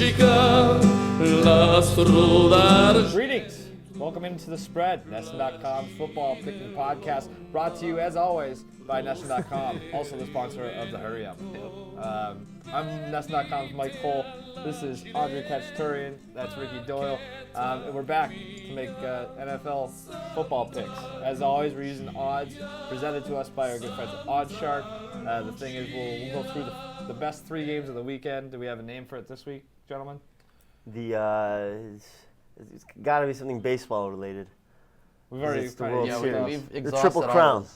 música, las rodadas. Greetings. Welcome into The Spread, Nesson.com's football picking podcast, brought to you, as always, by Nesson.com, also the sponsor of the Hurry Up. I'm Nesson.com's Mike Cole. This is Andre Khatchaturian. That's Ricky Doyle. And we're back to make NFL football picks. As always, we're using odds presented to us by our good friends at OddsShark. The thing is, we'll go through the best 3 games of the weekend. Do we have a name for it this week, gentlemen? It's got to be something baseball related. We've already the World Series. We've The Triple Crown.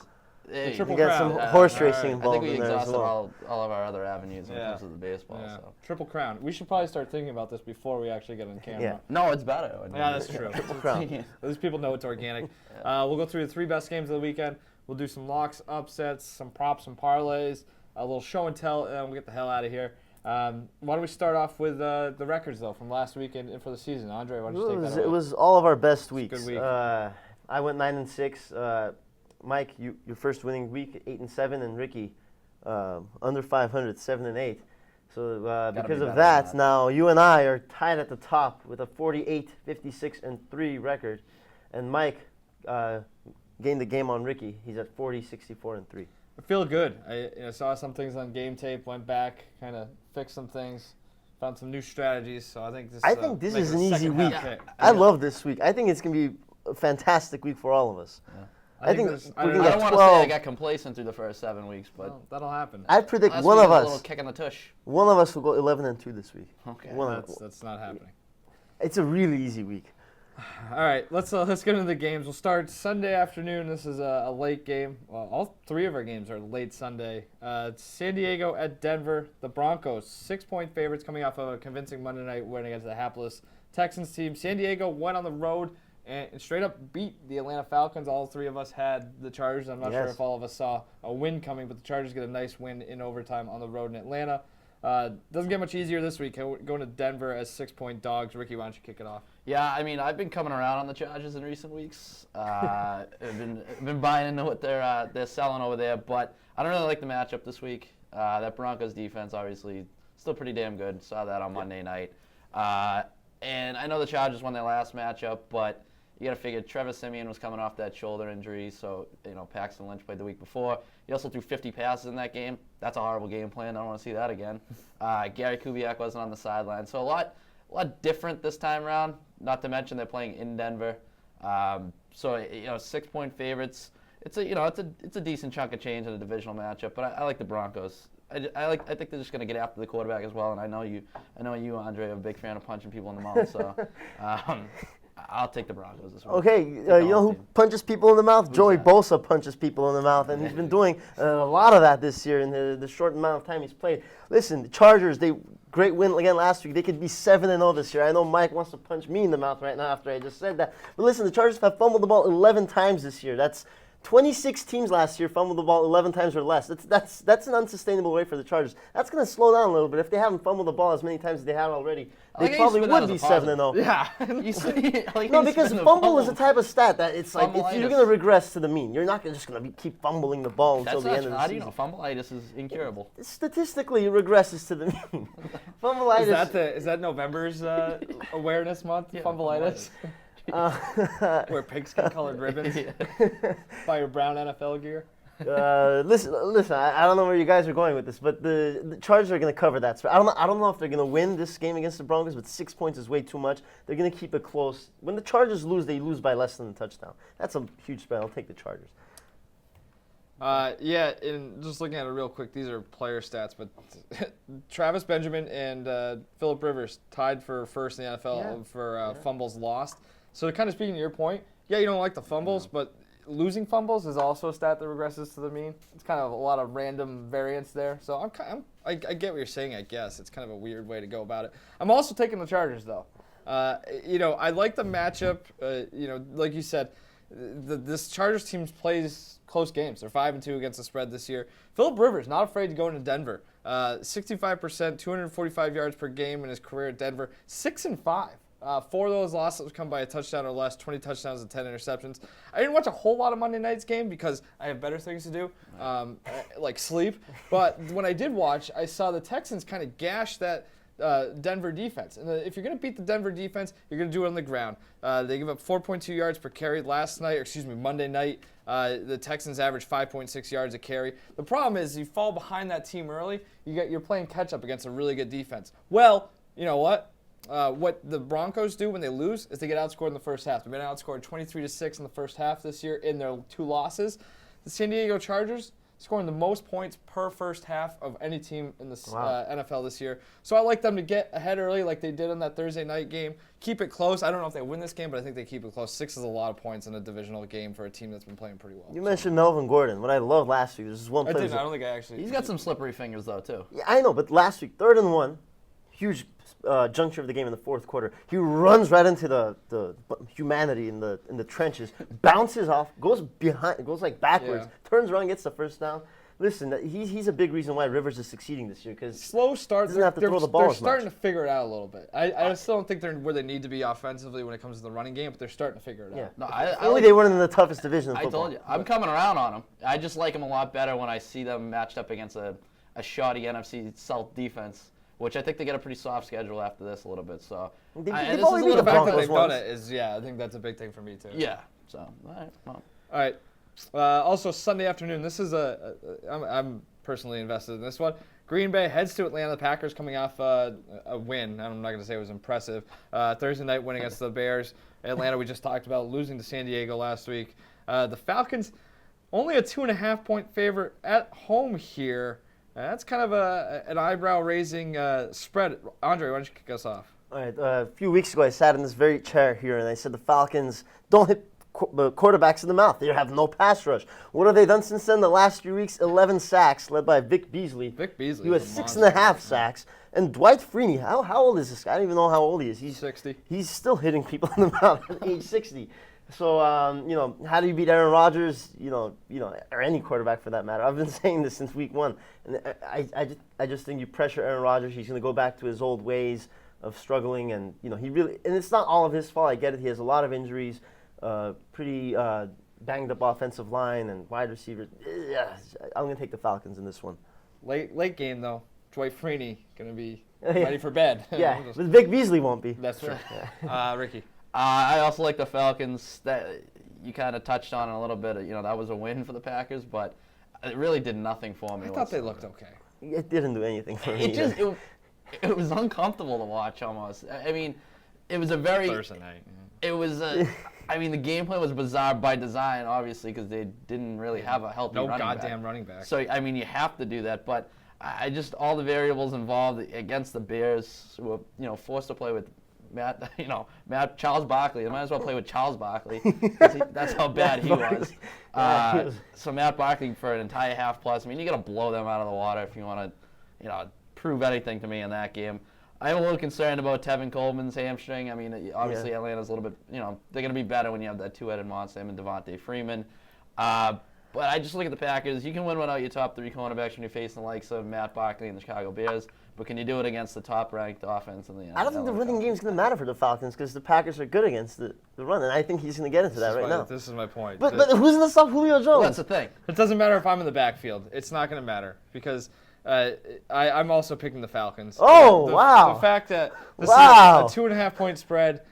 The Triple You got Crown. some horse racing I think involved we in there as exhausted well. all of our other avenues when it comes to the baseball. Yeah. So. Triple Crown. We should probably start thinking about this before we actually get on camera. Yeah. No, it's better. Yeah, that's true. Triple Crown. At least people know it's organic. We'll go through the 3 best games of the weekend. We'll do some locks, upsets, some props, some parlays, a little show and tell, and we'll get the hell out of here. Why don't we start off with the records, though, from last weekend and for the season? Andre, why don't you take that away? It was all of our best weeks. Good week. I went 9-6. Mike, your first winning week, 8-7, and Ricky, under 500, 7-8. So because of that, now you and I are tied at the top with a 48, 56, and 3 record, and Mike gained the game on Ricky. He's at 40, 64, and 3. I feel good. I saw some things on game tape, went back, kind of fixed some things, found some new strategies. So I think this is an easy week. Pick. I love this week. I think it's going to be a fantastic week for all of us. Yeah. I think I we're don't going to want get to say I 12. got complacent through the first 7 weeks, but that'll happen. I predict last one week of was a little us. kick in the tush. One of us will go 11-2 this week. Okay. That's not happening. It's a really easy week. All right, let's get into the games. We'll start Sunday afternoon. This is a late game. Well, all 3 of our games are late Sunday. San Diego at Denver. The Broncos, 6-point favorites coming off of a convincing Monday night win against the hapless Texans team. San Diego went on the road and straight up beat the Atlanta Falcons. All 3 of us had the Chargers. I'm not sure if all of us saw a win coming, but the Chargers get a nice win in overtime on the road in Atlanta. Doesn't get much easier this week. Going to Denver as 6-point dogs. Ricky, why don't you kick it off? Yeah, I mean, I've been coming around on the Chargers in recent weeks. I've been buying into what they're selling over there, but I don't really like the matchup this week. That Broncos defense, obviously, still pretty damn good. Saw that on Monday night. And I know the Chargers won their last matchup, but you got to figure Trevor Siemian was coming off that shoulder injury, so Paxton Lynch played the week before. He also threw 50 passes in that game. That's a horrible game plan. I don't want to see that again. Gary Kubiak wasn't on the sideline, so a lot different this time around. Not to mention they're playing in Denver, so 6-point favorites. It's a decent chunk of change in a divisional matchup, but I like the Broncos. I think they're just going to get after the quarterback as well, and I know you, Andre, are a big fan of punching people in the mouth, so. I'll take the Broncos this week. Okay, you know who punches people in the mouth? Joey Bosa punches people in the mouth, and he's been doing a lot of that this year in the short amount of time he's played. Listen, the Chargers, great win again last week. They could be 7-0 this year. I know Mike wants to punch me in the mouth right now after I just said that. But listen, the Chargers have fumbled the ball 11 times this year. That's 26 teams last year fumbled the ball 11 times or less. That's an unsustainable way for the Chargers. That's going to slow down a little bit. If they haven't fumbled the ball as many times as they have already, they probably would be 7-0. Yeah. No, because fumble is a type of stat that it's like you're going to regress to the mean. You're not just going to keep fumbling the ball until the end of the season. How do you know? Fumbleitis is incurable. Statistically, it regresses to the mean. Fumbleitis. Is that November's awareness month? Yeah, fumbleitis. Wear pigskin colored ribbons. Buy your brown NFL gear. Listen. I don't know where you guys are going with this, but the Chargers are going to cover that spread. I don't know if they're going to win this game against the Broncos, but 6 points is way too much. They're going to keep it close. When the Chargers lose, they lose by less than a touchdown. That's a huge spread. I'll take the Chargers. And just looking at it real quick, these are player stats, but Travis Benjamin and Phillip Rivers tied for first in the NFL for fumbles lost. So kind of speaking to your point, you don't like the fumbles, but losing fumbles is also a stat that regresses to the mean. It's kind of a lot of random variance there. So I get what you're saying, I guess. It's kind of a weird way to go about it. I'm also taking the Chargers, though. I like the matchup. Like you said, this Chargers team plays close games. They're 5-2 against the spread this year. Phillip Rivers, not afraid to go into Denver. 65%, 245 yards per game in his career at Denver. 6-5. 4 of those losses come by a touchdown or less, 20 touchdowns and 10 interceptions. I didn't watch a whole lot of Monday night's game because I have better things to do, like sleep. But when I did watch, I saw the Texans kind of gash that Denver defense. And if you're going to beat the Denver defense, you're going to do it on the ground. They give up 4.2 yards per carry Monday night. The Texans average 5.6 yards a carry. The problem is you fall behind that team early. You're playing catch up against a really good defense. Well, you know what? What the Broncos do when they lose is they get outscored in the first half. They've been outscored 23-6 in the first half this year in their 2 losses. The San Diego Chargers scoring the most points per first half of any team in the NFL this year. So I like them to get ahead early like they did on that Thursday night game. Keep it close. I don't know if they win this game, but I think they keep it close. 6 is a lot of points in a divisional game for a team that's been playing pretty well. You mentioned Melvin Gordon. What I loved last week, there's just one play. I don't think I actually. He's got some slippery fingers, though, too. Yeah, I know, but last week, 3rd and 1, huge juncture of the game in the 4th quarter. He runs right into the humanity in the trenches, bounces off, goes like backwards, turns around, gets the first down. Listen, he's a big reason why Rivers is succeeding this year because slow start. Doesn't have to throw the ball They're as starting much. to figure it out a little bit. I still don't think they're where they need to be offensively when it comes to the running game, but they're starting to figure it out. No, Only they weren't in the toughest division of I football. told you. I'm coming around on them. I just like them a lot better when I see them matched up against a shoddy NFC South defense, which I think they get a pretty soft schedule after this a little bit. So They've The only beat the fact that Broncos they've done once. it is, I think that's a big thing for me too. yeah. So all right. Well. All right. Also Sunday afternoon. This is I'm personally invested in this one. Green Bay heads to Atlanta. The Packers coming off a win. I'm not going to say it was impressive. Thursday night win against the Bears. Atlanta, we just talked about losing to San Diego last week. The Falcons, only a 2.5-point favorite at home here. That's kind of an eyebrow-raising spread. Andre, why don't you kick us off? All right, a few weeks ago, I sat in this very chair here, and I said the Falcons don't hit quarterbacks in the mouth. They have no pass rush. What have they done since then? The last 3 weeks, 11 sacks, led by Vic Beasley. He was 6.5 sacks. And Dwight Freeney, how old is this guy? I don't even know how old he is. He's 60. He's still hitting people in the mouth at age 60. So, how do you beat Aaron Rodgers, or any quarterback for that matter? I've been saying this since week 1. And I just think you pressure Aaron Rodgers, he's going to go back to his old ways of struggling. And, he really – and it's not all of his fault. I get it. He has a lot of injuries. Pretty banged up offensive line and wide receivers. Yeah, I'm going to take the Falcons in this one. Late game, though. Dwight Freeney going to be ready for bed. Yeah, but Vic Beasley won't be. That's true. Ricky. I also like the Falcons. That you kind of touched on it a little bit. That was a win for the Packers, but it really did nothing for me. I thought they looked okay. It didn't do anything for me. It was uncomfortable to watch almost. I mean, it was a very Thursday night. It was the game plan was bizarre by design, obviously, because they didn't really have a healthy running back. No goddamn running back. So, you have to do that. But all the variables involved against the Bears, who were, forced to play with Charles Barkley. They might as well play with Charles Barkley. That's how bad he was. So Matt Barkley for an entire half plus. you got to blow them out of the water if you want to, prove anything to me in that game. I'm a little concerned about Tevin Coleman's hamstring. Obviously Atlanta's a little bit, they're going to be better when you have that two-headed monster, him and Devontae Freeman. But I just look at the Packers. You can win without your top 3 cornerbacks when you're facing the likes of Matt Barkley and the Chicago Bears. But can you do it against the top-ranked offense in the NFL? I don't think the running game is going to matter for the Falcons because the Packers are good against the run, and I think he's going to get into that right now. This is my point. But who's going to stop Julio Jones? Well, that's the thing. It doesn't matter if I'm in the backfield. It's not going to matter because I'm also picking the Falcons. Oh, wow. The fact that this is a 2.5-point spread,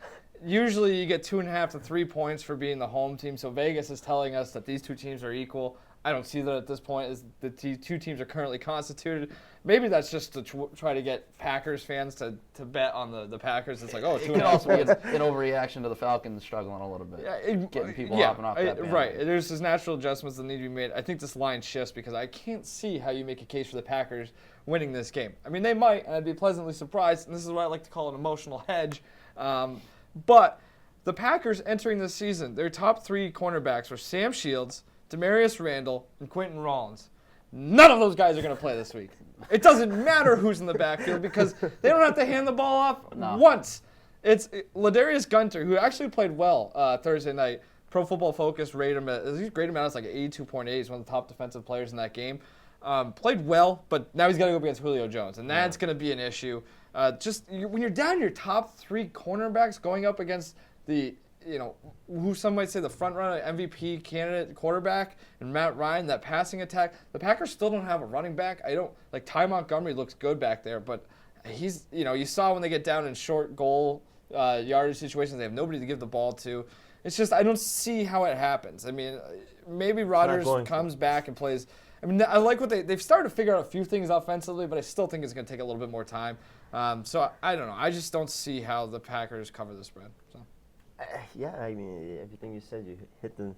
usually you get 2.5 to 3 points for being the home team. So Vegas is telling us that these two teams are equal. I don't see that at this point as the two teams are currently constituted. Maybe that's just to try to get Packers fans to bet on the Packers. It's like, it could also be an overreaction to the Falcons struggling a little bit, getting people hopping off that bandwagon. Right. There's just natural adjustments that need to be made. I think this line shifts because I can't see how you make a case for the Packers winning this game. They might, and I'd be pleasantly surprised, and this is what I like to call an emotional hedge. But the Packers entering this season, their top 3 cornerbacks were Sam Shields, Demarius Randall, and Quentin Rollins. None of those guys are going to play this week. It doesn't matter who's in the backfield because they don't have to hand the ball off once. It's Ladarius Gunter, who actually played well Thursday night. Pro Football Focus rated him as like 82.8. He's one of the top defensive players in that game. Played well, but now he's got to go up against Julio Jones, and that's going to be an issue. When you're down your top 3 cornerbacks going up against the who some might say the front-runner MVP candidate quarterback and Matt Ryan, that passing attack, the Packers still don't have a running back. Ty Montgomery looks good back there, but you saw when they get down in short goal yardage situations, they have nobody to give the ball to. It's just I don't see how it happens. I mean, maybe Rodgers comes back and plays. I mean, I like what they've started to figure out a few things offensively, but I still think it's going to take a little bit more time. So I don't know. I just don't see how the Packers cover the spread. So. Yeah, I mean, everything you said, you hit the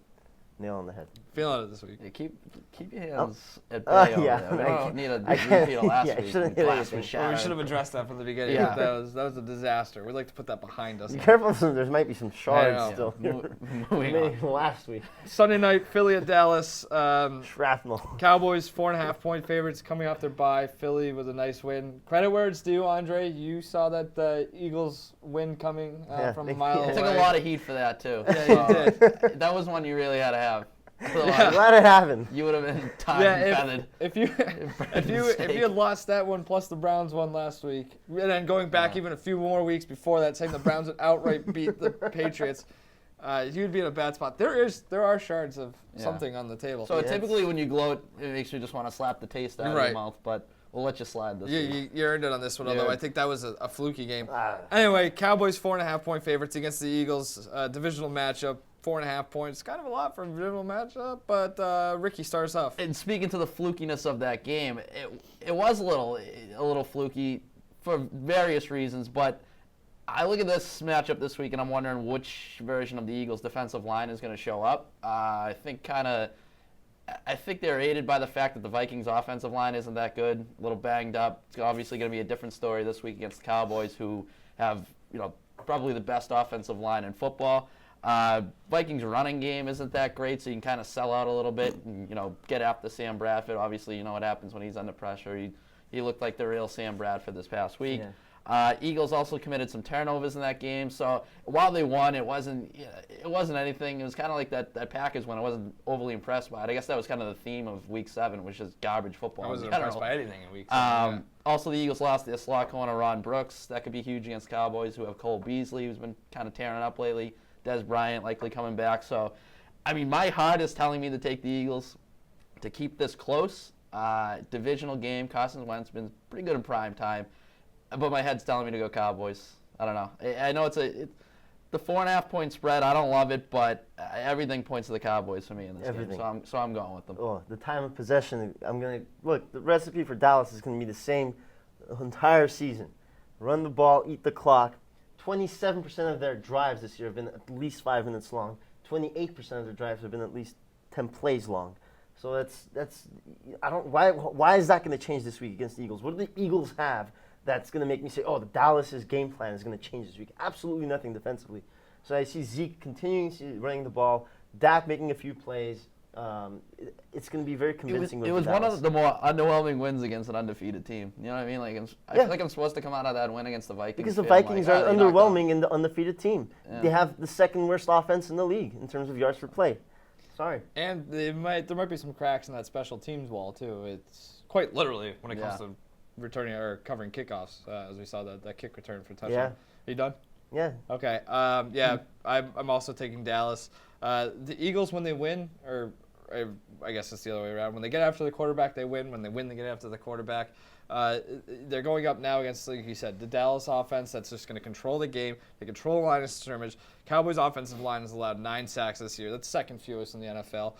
nail on the head. Feeling it this week. Yeah, keep your hands at bay over yeah. there. We don't need a repeat of last week. shouldn't hit anything. Well, we should have addressed that from the beginning. Yeah. That was a disaster. We'd like to put that behind us. Be careful, there might be some shards know. still. Moving on. Maybe last week. Sunday night, Philly at Dallas. Shrapnel. Cowboys 4.5-point favorites coming off their bye. Philly with a nice win. Credit where it's due, Andre. You saw that the Eagles win coming from a mile away. I took a lot of heat for that too. Yeah, you did. That was one you really had to have. I'm glad it happened. You would have been time-feathered. If you had lost that one plus the Browns one last week, and then going back even a few more weeks before that, saying the Browns would outright beat the Patriots, you'd be in a bad spot. There are shards of something on the table. So typically when you gloat, it makes you just want to slap the taste out of your mouth, but we'll let you slide this week. You earned it on this one, although I think that was a fluky game. Anyway, Cowboys 4.5-point favorites against the Eagles, divisional matchup. 4.5 points, kind of a lot for a divisional matchup, but Ricky starts off. And speaking to the flukiness of that game, it was a little fluky for various reasons, but I look at this matchup this week and I'm wondering which version of the Eagles' defensive line is going to show up. I think they're aided by the fact that the Vikings' offensive line isn't that good, a little banged up. It's obviously going to be a different story this week against the Cowboys, who have probably the best offensive line in football. Vikings' running game isn't that great, so you can kind of sell out a little bit and get after Sam Bradford. Obviously, you know what happens when he's under pressure. He looked like the real Sam Bradford this past week. Yeah. Eagles also committed some turnovers in that game, so while they won, it wasn't anything. It was kind of like that Packers win. I wasn't overly impressed by it. I guess that was kind of the theme of Week 7, which is garbage football. I wasn't impressed by anything in Week 7. Also, the Eagles lost their slot corner, Ron Brooks. That could be huge against Cowboys, who have Cole Beasley, who's been kind of tearing up lately. Des Bryant likely coming back. So, I mean, my heart is telling me to take the Eagles to keep this close. Divisional game. Carson Wentz been pretty good in prime time. But my head's telling me to go Cowboys. I don't know. I know it's the 4.5-point spread. I don't love it, but everything points to the Cowboys for me in this game. So I'm going with them. Oh, the time of possession. The recipe for Dallas is going to be the same the entire season. Run the ball, eat the clock. 27% of their drives this year have been at least 5 minutes long. 28% of their drives have been at least 10 plays long. So why is that going to change this week against the Eagles? What do the Eagles have that's going to make me say, the Dallas' game plan is going to change this week? Absolutely nothing defensively. So I see Zeke continuing running the ball, Dak making a few plays. It's going to be very convincing. It was one of the more underwhelming wins against an undefeated team. You know what I mean? I feel like I'm supposed to come out of that win against the Vikings. Because the Vikings are underwhelming in the undefeated team. Yeah. They have the second worst offense in the league in terms of yards per play. Sorry. And there might be some cracks in that special teams wall too. It's quite literally when it comes to returning or covering kickoffs, as we saw that kick return for touchdown. Yeah. Are you done? Yeah. Okay. I'm also taking Dallas. The Eagles, when they win, or I guess it's the other way around. When they get after the quarterback, they win. When they win, they get after the quarterback. They're going up now against, like you said, the Dallas offense that's just going to control the game. They control the line of scrimmage. Cowboys' offensive line has allowed 9 sacks this year. That's second fewest in the NFL.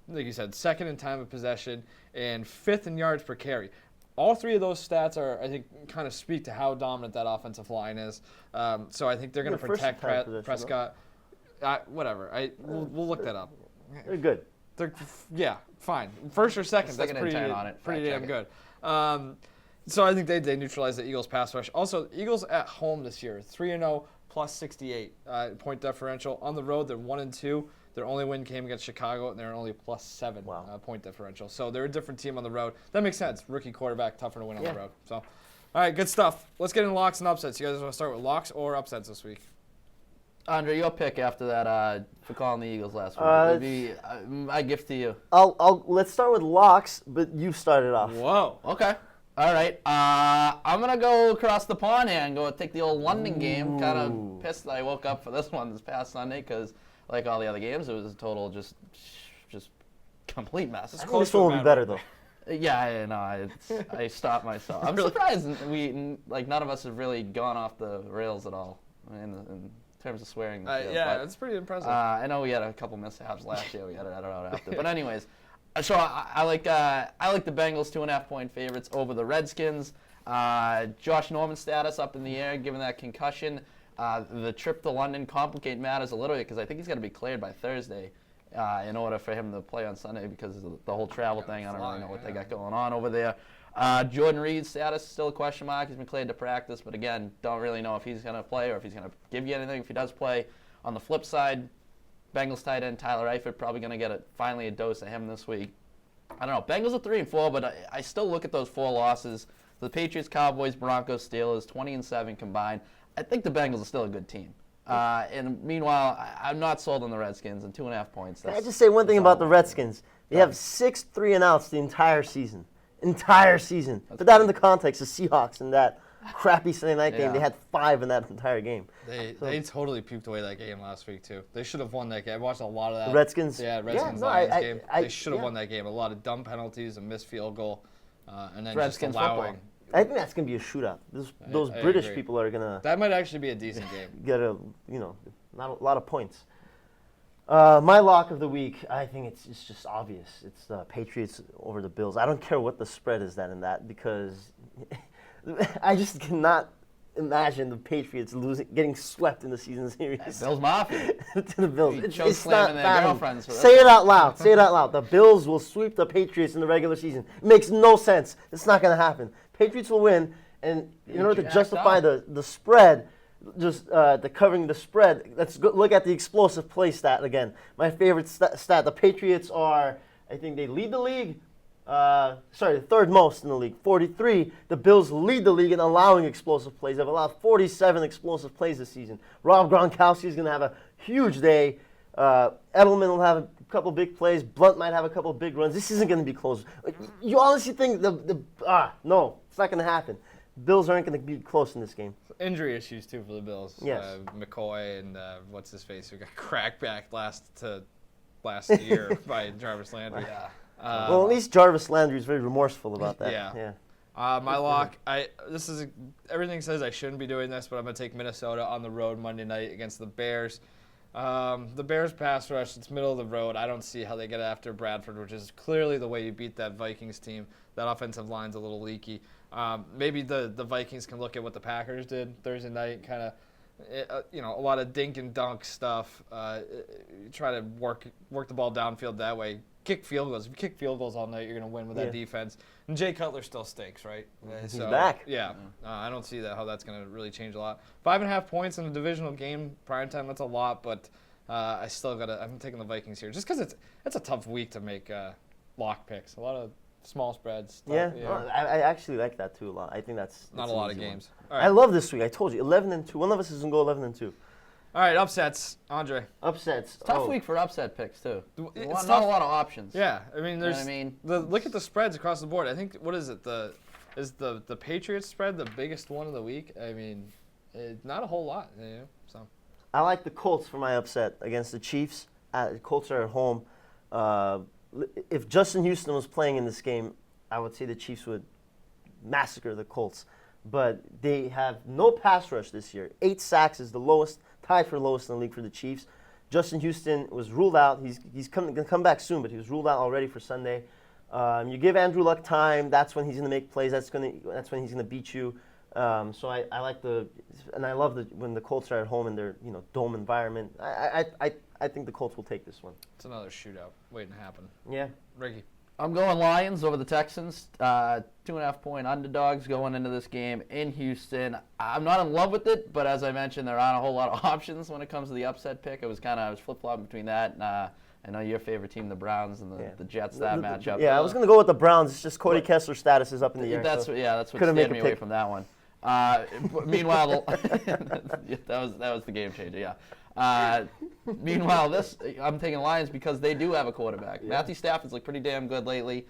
Like you said, second in time of possession and 5th in yards per carry. All 3 of those stats I think, kind of speak to how dominant that offensive line is. So I think they're going to protect Prescott. Whatever. We'll look that up. They're good. Fine. First or second, that's pretty damn good. So I think they neutralize the Eagles' pass rush. Also, Eagles at home this year, 3-0 plus 68 point differential. On the road, they're 1-2. Their only win came against Chicago, and they're only plus 7 point differential. So they're a different team on the road. That makes sense. Rookie quarterback, tougher to win on the road. So, all right, good stuff. Let's get into locks and upsets. You guys want to start with locks or upsets this week? Andre, your pick after that for calling the Eagles last week. It would be my gift to you. Let's start with locks, but you started off. Whoa. Okay. All right. I'm going to go across the pond here and go take the old London game. Kind of pissed that I woke up for this one this past Sunday because, like all the other games, it was a total just complete mess. I think this one will be better, though. Yeah, I stopped myself. I'm surprised none of us have really gone off the rails at all in terms of swearing. That's pretty impressive. I know we had a couple mishaps last year. We had to edit out after. But anyways, so I like the Bengals 2.5-point favorites over the Redskins. Josh Norman's status up in the air given that concussion. The trip to London complicates matters a little bit because I think he's got to be cleared by Thursday in order for him to play on Sunday because of the whole travel thing. I don't really know what they got going on over there. Jordan Reed's status is still a question mark. He's been cleared to practice, but again, don't really know if he's going to play or if he's going to give you anything if he does play. On the flip side, Bengals tight end Tyler Eifert probably going to get finally a dose of him this week. I don't know. Bengals are 3-4, but I still look at those 4 losses. The Patriots, Cowboys, Broncos, Steelers, 20-7 combined. I think the Bengals are still a good team. And meanwhile, I'm not sold on the Redskins and 2.5 points. Can I just say one thing about the Redskins? They have 6 3-and-outs the entire season. Put that into context. The Seahawks in that crappy Sunday night game, they had 5 in that entire game. They totally puked away that game last week too. They should have won that game. I watched a lot of that. The Redskins? Yeah, Lions game. They should have won that game. A lot of dumb penalties, a missed field goal, and then Redskins just allowing. Football. I think that's going to be a shootout. Those British agree. people are going to That might actually be a decent game. get not a lot of points. My lock of the week, I think it's just obvious. It's the Patriots over the Bills. I don't care what the spread is that because I just cannot imagine the Patriots getting swept in the season series. Bills Mafia. To the Bills. It's not their girlfriends. Say it out loud. Say it out loud. The Bills will sweep the Patriots in the regular season. It makes no sense. It's not going to happen. Patriots will win, and in order to justify the spread, the covering the spread, let's look at the explosive play stat again. My favorite stat, the Patriots are, I think they lead the league, the third most in the league, 43. The Bills lead the league in allowing explosive plays. They've allowed 47 explosive plays this season. Rob Gronkowski is going to have a huge day. Edelman will have a couple big plays. Blunt might have a couple big runs. This isn't going to be close. You honestly think no, it's not going to happen. Bills aren't going to be close in this game. Injury issues too for the Bills. Yes. McCoy and what's his face who got cracked back last year by Jarvis Landry. Yeah. Well, at least Jarvis Landry is very remorseful about that. Yeah. My lock. Everything says I shouldn't be doing this, but I'm gonna take Minnesota on the road Monday night against the Bears. The Bears pass rush, it's middle of the road. I don't see how they get after Bradford, which is clearly the way you beat that Vikings team. That offensive line's a little leaky. Maybe the Vikings can look at what the Packers did Thursday night, kind of, a lot of dink and dunk stuff. Try to work the ball downfield that way. Kick field goals. If you kick field goals all night, you're going to win with that defense. And Jay Cutler still stinks, right? He's back. Yeah. I don't see how that's going to really change a lot. 5.5 points in a divisional game, primetime, that's a lot, but I'm taking the Vikings here. Just because it's a tough week to make lock picks. A lot of small spreads. Yeah. I actually like that too a lot. I think that's not a lot of games. All right. I love this week. I told you, 11-2. One of us is going to go 11-2. All right, upsets, Andre. Upsets. Tough week for upset picks too. It's not a lot of options. Yeah, I mean, look at the spreads across the board. I think what is it? Is the Patriots spread the biggest one of the week? I mean, not a whole lot. So. I like the Colts for my upset against the Chiefs. The Colts are at home. If Justin Houston was playing in this game, I would say the Chiefs would massacre the Colts. But they have no pass rush this year. 8 sacks is the lowest, tied for lowest in the league for the Chiefs. Justin Houston was ruled out. He's going to come back soon, but he was ruled out already for Sunday. You give Andrew Luck time. That's when he's going to make plays. That's when he's going to beat you. So I like I love when the Colts are at home in their dome environment. I think the Colts will take this one. It's another shootout waiting to happen. Yeah, Ricky. I'm going Lions over the Texans. 2.5 point underdogs going into this game in Houston. I'm not in love with it, but as I mentioned, there aren't a whole lot of options when it comes to the upset pick. I was flip-flopping between that and I know your favorite team, the Browns, and the Jets, that matchup. Yeah, I was going to go with the Browns. It's just Cody Kessler's status is up in the air. That's what steered me away from that one. Meanwhile, that was the game changer, yeah. Meanwhile, I'm taking Lions because they do have a quarterback. Yeah. Matthew Stafford's looked pretty damn good lately.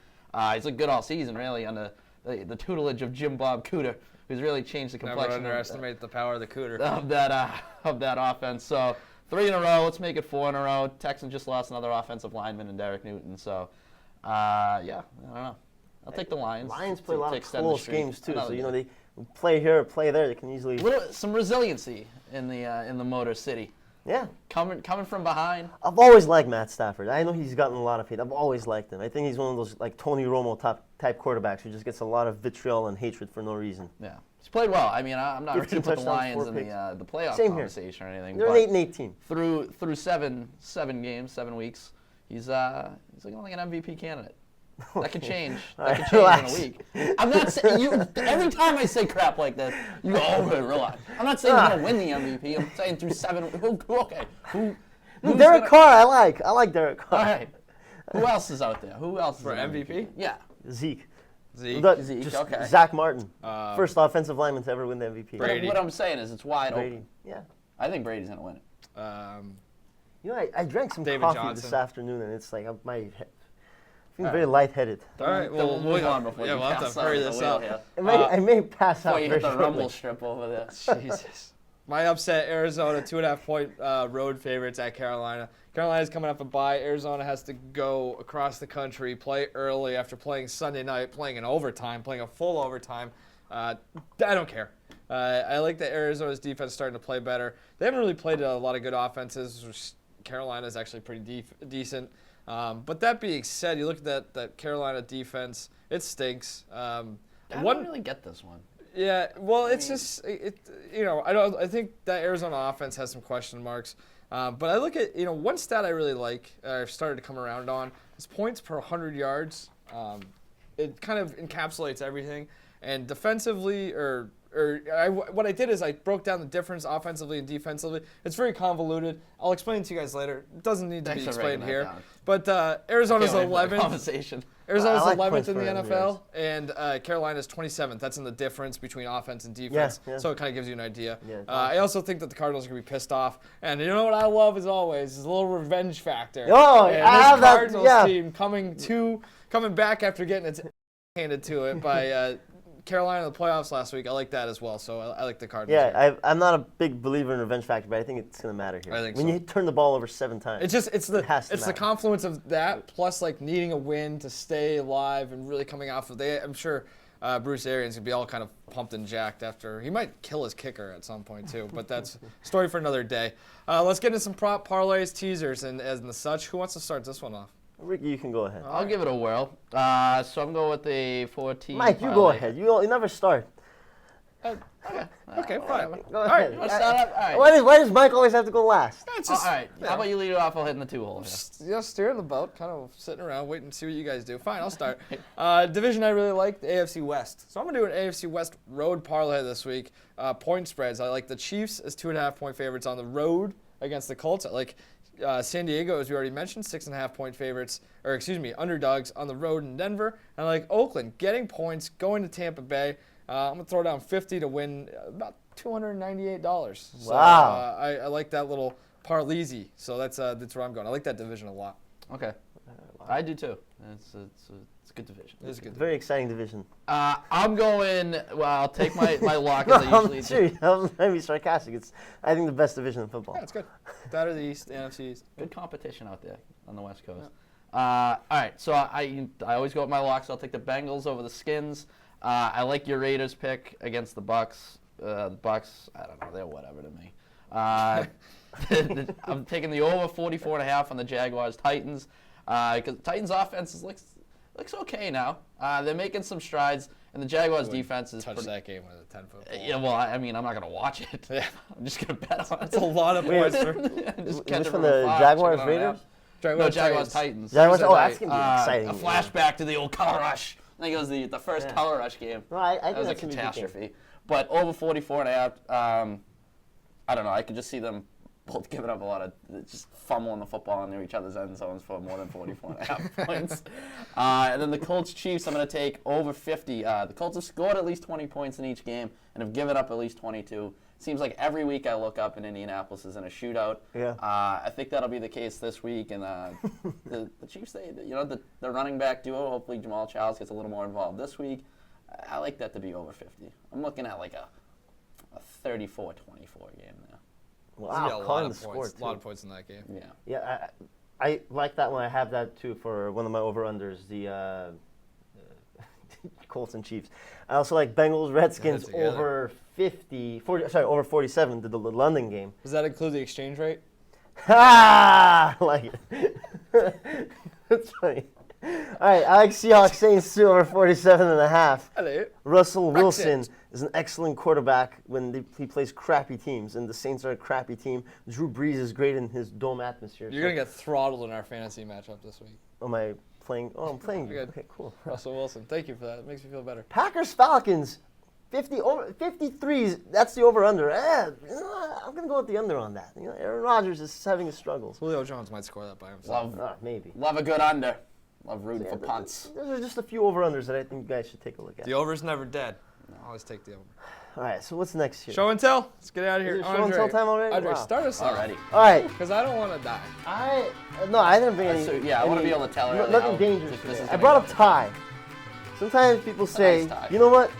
He's looked good all season, really, under the tutelage of Jim Bob Cooter, who's really changed the complexion. Never underestimate the power of the Cooter. Of that offense. So 3 in a row. Let's make it 4 in a row. Texans just lost another offensive lineman in Derek Newton. So, I don't know. I'll take the Lions. Lions play a lot to of extend the close streak games too, so another you know day. they play here or play there. They can easily. Some resiliency in the Motor City. Yeah. Coming from behind. I've always liked Matt Stafford. I know he's gotten a lot of hate. I've always liked him. I think he's one of those like Tony Romo type quarterbacks who just gets a lot of vitriol and hatred for no reason. Yeah, he's played well. I mean, I'm not ready 15 to put the touchdowns, Lions 4 in picks. the playoff Same here. conversation or anything. They're but an 8-8 team. through seven games, 7 weeks, he's looking like an MVP candidate. That could change. That could change relax. in a week. I'm not saying you. Every time I say crap like this, you go, "Oh, okay, relax." I'm not saying he's gonna win the MVP. I'm saying through 7. Okay, who's Derek gonna- Carr, I like Derek Carr. All right. Who else is out there? Who else is For an MVP? Yeah. Zeke. Zeke. Zeke, Just okay. Zach Martin, first offensive lineman to ever win the MVP. Brady. What I'm saying is, it's wide Brady. open. Yeah. I think Brady's gonna win it. You know, I drank some David coffee Johnson. this afternoon, and it's like I'm feeling very lightheaded. All right, well, Don't move on before you we'll have pass to hurry out this the up. wheel here. I may pass out Before you very hit the shortly. rumble strip over there. Jesus. My upset, Arizona, 2.5 point road favorites at Carolina. Carolina's coming up a bye. Arizona has to go across the country, play early after playing Sunday night, playing in overtime, playing a full overtime. I don't care. I like that Arizona's defense starting to play better. They haven't really played a lot of good offenses. Carolina's actually pretty decent. But that being said, you look at that Carolina defense, it stinks. I don't really get this one. Yeah, well, I think that Arizona offense has some question marks. But I look at, one stat I really like, I've started to come around on, is points per 100 yards. It kind of encapsulates everything. And defensively, what I did is I broke down the difference offensively and defensively. It's very convoluted. I'll explain it to you guys later. It doesn't need to Thanks be for explained breaking here. that down. But Arizona's Can't wait for the 11th. Conversation. Arizona's I like 11th points in the per 100 NFL, and Carolina's 27th. That's in the difference between offense and defense. Yeah. So it kind of gives you an idea. Yeah, I also think that the Cardinals are going to be pissed off. And you know what I love, as always, is a little revenge factor. Oh, and I this have that, Cardinals yeah. team coming back after getting its handed to it by Carolina in the playoffs last week. I like that as well. So I like the Cardinals. Yeah, I'm not a big believer in revenge factor, but I think it's going to matter here. I think when so. you turn the ball over 7 times. It's the has to matter. confluence of that plus like needing a win to stay alive and really coming off of I'm sure Bruce Arians gonna be all kind of pumped and jacked after he might kill his kicker at some point too, but that's a story for another day. Let's get into some prop parlays, teasers, and the such. Who wants to start this one off? Ricky, you can go ahead. I'll give it a whirl. So I'm going with the 14. Mike, you go ahead. You never start. Okay, fine. Go ahead. Let's start up. All right. Why does Mike always have to go last? It's All just, right. How about you lead it off? I'll hit in the 2-hole. steering the boat, kind of sitting around, waiting to see what you guys do. Fine, I'll start. Division I really like, the AFC West. So I'm going to do an AFC West road parlay this week. Point spreads. I like the Chiefs as 2.5 point favorites on the road against the Colts. I like San Diego, as we already mentioned, 6.5 point favorites, underdogs on the road in Denver. And I like Oakland getting points, going to Tampa Bay. I'm going to throw down 50 to win about $298. So, Wow. I like that little parleysy. So that's where I'm going. I like that division a lot. Okay. I do too. It's a good division. It is a good. Very exciting division. I'm going. Well, I'll take my lock as I I'm usually do. serious. I'm not being sarcastic. It's, I think, the best division in football. Yeah, it's good. That or the East, the NFC East. Good competition out there on the West Coast. All right, so I always go with my locks. I'll take the Bengals over the Skins. I like your Raiders pick against the Bucks. The Bucks, I don't know, they're whatever to me. I'm taking the over 44.5 on the Jaguars Titans because Titans offense looks okay now. They're making some strides, and the Jaguars defense is Touch that game with a 10-foot ball. Yeah, well, I mean, I'm not gonna watch it. Yeah. I'm just gonna bet on it. That's a lot of points. Is this from the Jaguars Raiders? No, Jaguars Titans. Jaguars. Oh, Thursday that's gonna be exciting. A flashback to the old Color Rush. I think it was the first Color Rush game. No, I That think was a that's gonna be a good game. catastrophe. But over 44.5, I don't know. I could just see them both giving up a lot of just fumbling the football into each other's end zones for more than 44.5 points. And then the Colts Chiefs, I'm going to take over 50. The Colts have scored at least 20 points in each game and have given up at least 22. Seems like every week I look up and Indianapolis is in a shootout. Yeah. I think that'll be the case this week. And the Chiefs, the running back duo, hopefully Jamal Charles gets a little more involved this week. I like that to be over 50. I'm looking at like a 34-24 game now. Wow, calling the score, A lot of points in that game. Yeah. Yeah, I like that one. I have that too for one of my over-unders. The Colts and Chiefs. I also like Bengals, Redskins together. over over 47, the London game. Does that include the exchange rate? Ha! I like it. That's funny. All right, I like Seahawks Saints 2 over 47.5. Hello. Russell Wilson Brexit. is an excellent quarterback when he plays crappy teams, and the Saints are a crappy team. Drew Brees is great in his dome atmosphere. You're going to get throttled in our fantasy matchup this week. Am I playing? Oh, I'm playing. Good. Okay, cool. Russell Wilson. Thank you for that. It makes me feel better. Packers Falcons 53s. That's the over/under. I'm gonna go with the under on that. Aaron Rodgers is having his struggles. Julio Jones might score that by himself. Maybe. Love a good under. Love rooting for punts. Those are just a few over/unders that I think you guys should take a look at. The over's never dead. Always take the over. All right, so what's next here? Show and tell. Let's get out of here. Is it show and tell time already? Andre, Wow. start us off. Already. All right, Because I don't want to die. I didn't bring any. So, yeah, I want to be able to tell her. Nothing dangerous if this today. is I gonna brought go. up tie. Sometimes people say, nice tie. you know what?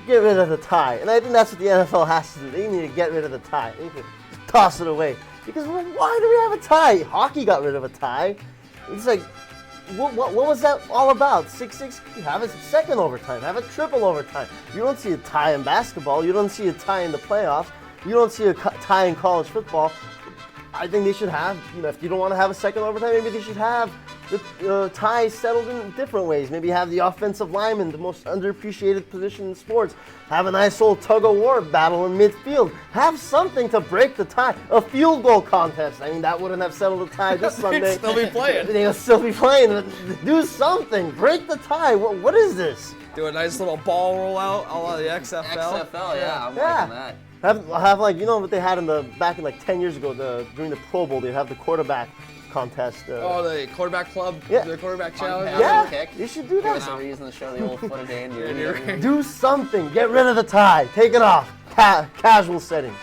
Get rid of the tie. And I think that's what the NFL has to do. They need to get rid of the tie. They need to just toss it away. Because why do we have a tie? Hockey got rid of a tie. It's like, what was that all about? 6-6, have a second overtime, have a triple overtime. You don't see a tie in basketball. You don't see a tie in the playoffs. You don't see a tie in college football. I think they should have, if you don't want to have a second overtime, maybe they should have the ties settled in different ways. Maybe have the offensive lineman, the most underappreciated position in sports, have a nice old tug-of-war battle in midfield. Have something to break the tie. A field goal contest. I mean, that wouldn't have settled the tie this Sunday. They'd still be playing. They'll still be playing. Do something. Break the tie. What is this? Do a nice little ball rollout, all of the XFL. XFL, yeah, I'm Yeah. liking that. Have like, what they had back in like 10 years ago, during the Pro Bowl, they'd have the quarterback contest. The quarterback club, Yeah. the quarterback challenge. Unpack. Yeah, kick. you should do Give us that. a reason to show the old footage and your Do something. Get rid of the tie. Take it off. Casual setting.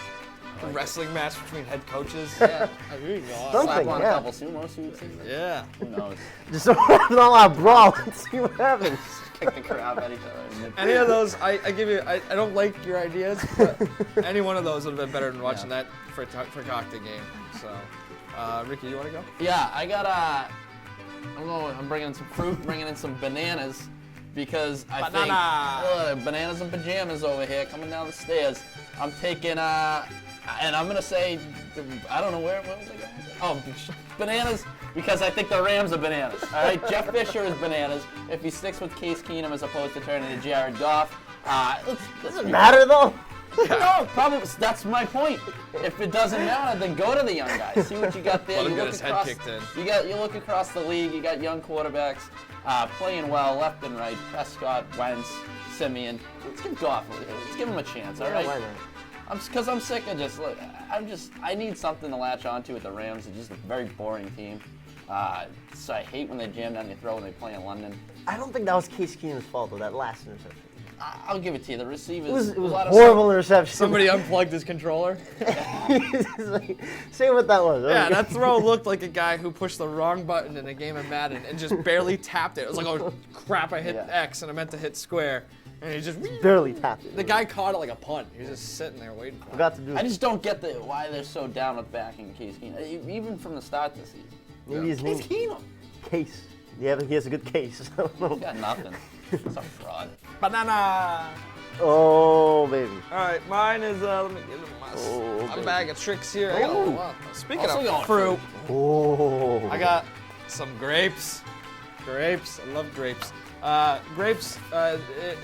A wrestling match between head coaches. Yeah. Here you go. Something. Slap on yeah. a couple sumo suits. Yeah. Who knows? Just have all out brawl and see what happens. Kick the crap at each other. Any of those, I give you. I don't like your ideas, but any one of those would have been better than watching that for Cocktail game. So, Ricky, you want to go? Yeah, I got I'm bringing in some fruit, bringing in some bananas, because I think bananas and pajamas over here coming down the stairs. I'm taking and I'm gonna say, I don't know where was I going? Oh, bananas, because I think the Rams are bananas. All right, Jeff Fisher is bananas. If he sticks with Case Keenum as opposed to turning to Jared Goff, Doesn't matter though. No, probably that's my point. If it doesn't matter, then go to the young guys. See what you got there. Let him You get look his head across. kicked in. You look across the league. You got young quarterbacks playing well, left and right. Prescott, Wentz, Simeon. Let's give Goff. Let's give him a chance. All right. Why not? Because I'm sick of I need something to latch onto with the Rams. It's just a very boring team. So I hate when they jam down your throat when they play in London. I don't think that was Case Keenum's fault though. That last interception. I'll give it to you. The receivers. It was a lot a of horrible interception. Somebody unplugged his controller. Say what that was. Yeah, that throw looked like a guy who pushed the wrong button in a game of Madden and just barely tapped it. It was like, oh crap, I hit X and I meant to hit square. And he just barely tapped it. The guy caught it like a punt. He was just sitting there waiting for it. Forgot to do. I just don't get why they're so down with backing Case Keenum, even from the start this season. Maybe his name Case Keenum. Case. Yeah, but he has a good case. I don't know. He's got nothing. It's a fraud. Banana! Oh baby. All right, mine is, let me get my baby. bag of tricks here. I got a lot. Speaking Also of going fruit, Oh. I got some grapes. Grapes, I love grapes. Grapes, to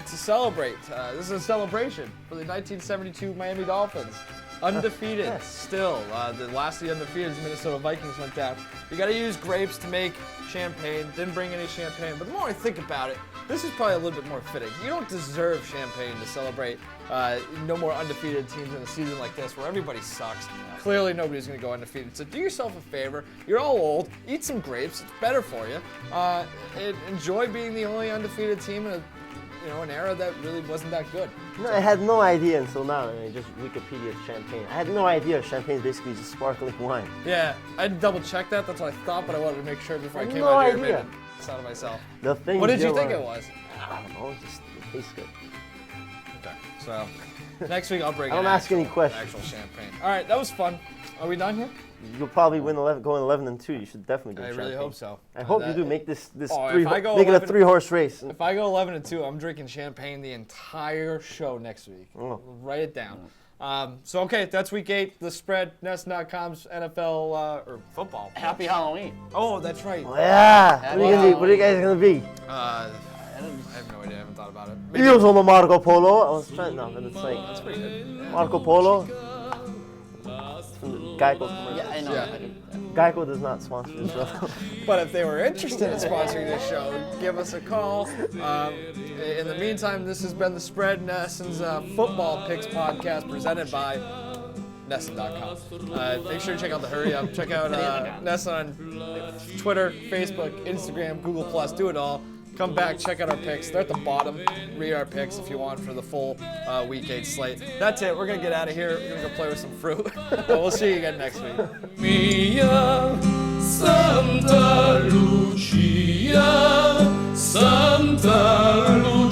celebrate. This is a celebration for the 1972 Miami Dolphins. Undefeated still. The last of the undefeated is Minnesota Vikings went down. You gotta use grapes to make champagne. Didn't bring any champagne, but the more I think about it, this is probably a little bit more fitting. You don't deserve champagne to celebrate no more undefeated teams in a season like this where everybody sucks. Clearly nobody's gonna go undefeated. So do yourself a favor. You're all old. Eat some grapes. It's better for you. Enjoy being the only undefeated team in an era that really wasn't that good. No, I had no idea until now. I just Wikipedia champagne. I had no idea champagne is basically just sparkling wine. Yeah, I had to double check that. That's what I thought, but I wanted to make sure before I came No out here and idea. made it out of myself. The thing. What did you think it was? I don't know. It tastes good. Okay, so next week I'll bring I don't in ask any questions. actual champagne. All right, that was fun. Are we done here? you'll probably win 11, going 11-2. You should definitely I drink really champagne. hope so. I hope you do make this if three. I go Make it a 11 3-horse race. If I go 11-2, I'm drinking champagne the entire show next week. Oh. Write it down. So okay, that's week 8. The spread, Nest.com's NFL or football. Happy Halloween. Oh, that's right. Yeah. What are you guys gonna be? I have no idea. I haven't thought about it. Io sono Marco Polo. I was trying. No, but it's like That's pretty good. Marco Polo. From the Geico commercial. Yeah, I know. Yeah. Geico does not sponsor this show. But if they were interested in sponsoring this show, give us a call. In the meantime, this has been the Spread, Nesson's Football Picks podcast presented by Nesson.com. Make sure to check out the Hurry Up. Check out Nesson on Twitter, Facebook, Instagram, Google+. Do it all. Come back, check out our picks. They're at the bottom. Read our picks if you want for the full Week 8 slate. That's it. We're going to get out of here. We're going to go play with some fruit. But we'll see you again next week. Mia Santa Lucia, Santa Lucia.